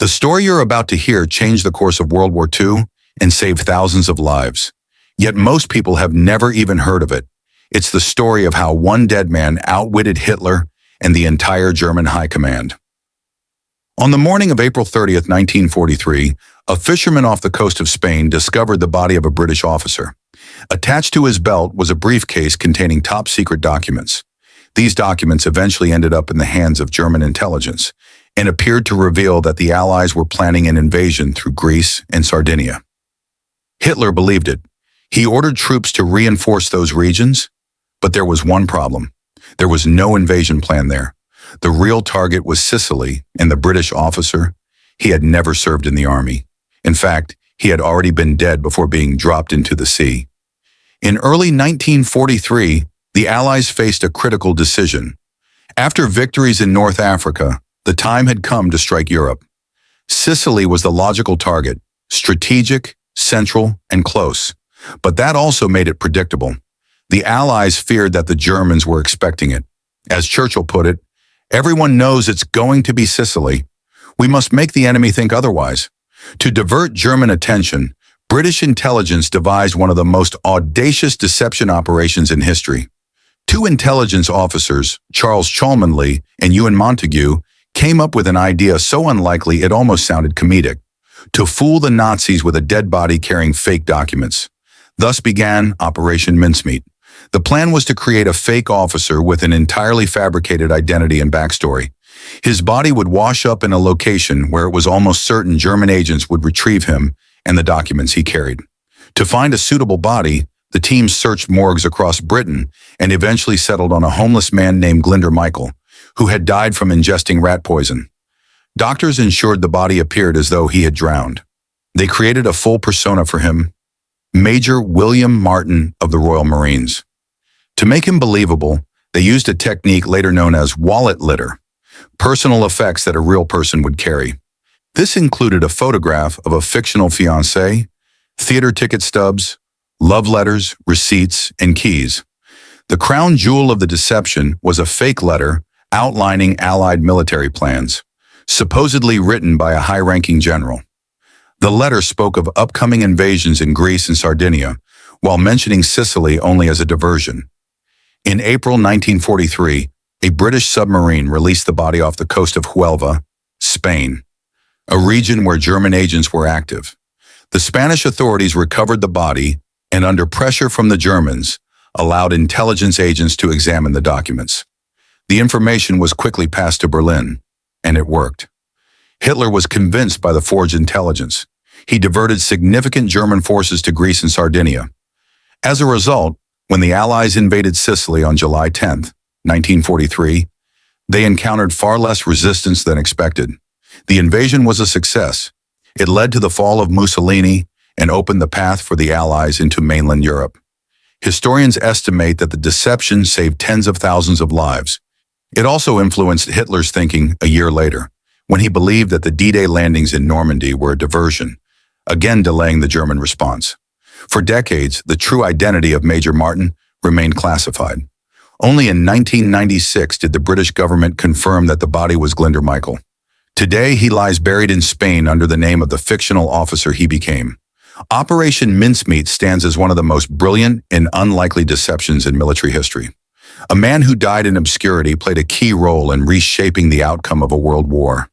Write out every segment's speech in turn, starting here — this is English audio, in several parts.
The story you're about to hear changed the course of World War II and saved thousands of lives. Yet most people have never even heard of it. It's the story of how one dead man outwitted Hitler and the entire German high command. On the morning of April 30th, 1943, a fisherman off the coast of Spain discovered the body of a British officer. Attached to his belt was a briefcase containing top-secret documents. These documents eventually ended up in the hands of German intelligence and appeared to reveal that the Allies were planning an invasion through Greece and Sardinia. Hitler believed it. He ordered troops to reinforce those regions, but there was one problem. There was no invasion plan there. The real target was Sicily, and the British officer, he had never served in the army. In fact, he had already been dead before being dropped into the sea. In early 1943, the Allies faced a critical decision. After victories in North Africa, the time had come to strike Europe. Sicily was the logical target, strategic, central, and close. But that also made it predictable. The Allies feared that the Germans were expecting it. As Churchill put it, "Everyone knows it's going to be Sicily. We must make the enemy think otherwise." To divert German attention, British intelligence devised one of the most audacious deception operations in history. Two intelligence officers, Charles Cholmondeley and Ewan Montagu, came up with an idea so unlikely it almost sounded comedic: to fool the Nazis with a dead body carrying fake documents. Thus began Operation Mincemeat. The plan was to create a fake officer with an entirely fabricated identity and backstory. His body would wash up in a location where it was almost certain German agents would retrieve him and the documents he carried. To find a suitable body, the team searched morgues across Britain and eventually settled on a homeless man named Glinder Michael, who had died from ingesting rat poison. Doctors ensured the body appeared as though he had drowned. They created a full persona for him, Major William Martin of the Royal Marines. To make him believable, they used a technique later known as wallet litter, personal effects that a real person would carry. This included a photograph of a fictional fiancé, theater ticket stubs, love letters, receipts, and keys. The crown jewel of the deception was a fake letter outlining Allied military plans, supposedly written by a high-ranking general. The letter spoke of upcoming invasions in Greece and Sardinia, while mentioning Sicily only as a diversion. In April 1943, a British submarine released the body off the coast of Huelva, Spain, a region where German agents were active. The Spanish authorities recovered the body and, under pressure from the Germans, allowed intelligence agents to examine the documents. The information was quickly passed to Berlin, and it worked. Hitler was convinced by the forged intelligence. He diverted significant German forces to Greece and Sardinia. As a result, when the Allies invaded Sicily on July 10, 1943, they encountered far less resistance than expected. The invasion was a success. It led to the fall of Mussolini and opened the path for the Allies into mainland Europe. Historians estimate that the deception saved tens of thousands of lives. It also influenced Hitler's thinking a year later, when he believed that the D-Day landings in Normandy were a diversion, again delaying the German response. For decades, the true identity of Major Martin remained classified. Only in 1996 did the British government confirm that the body was Glinder Michael. Today, he lies buried in Spain under the name of the fictional officer he became. Operation Mincemeat stands as one of the most brilliant and unlikely deceptions in military history. A man who died in obscurity played a key role in reshaping the outcome of a world war.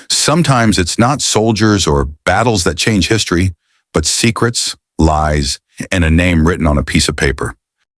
Sometimes it's not soldiers or battles that change history, but secrets, lies, and a name written on a piece of paper.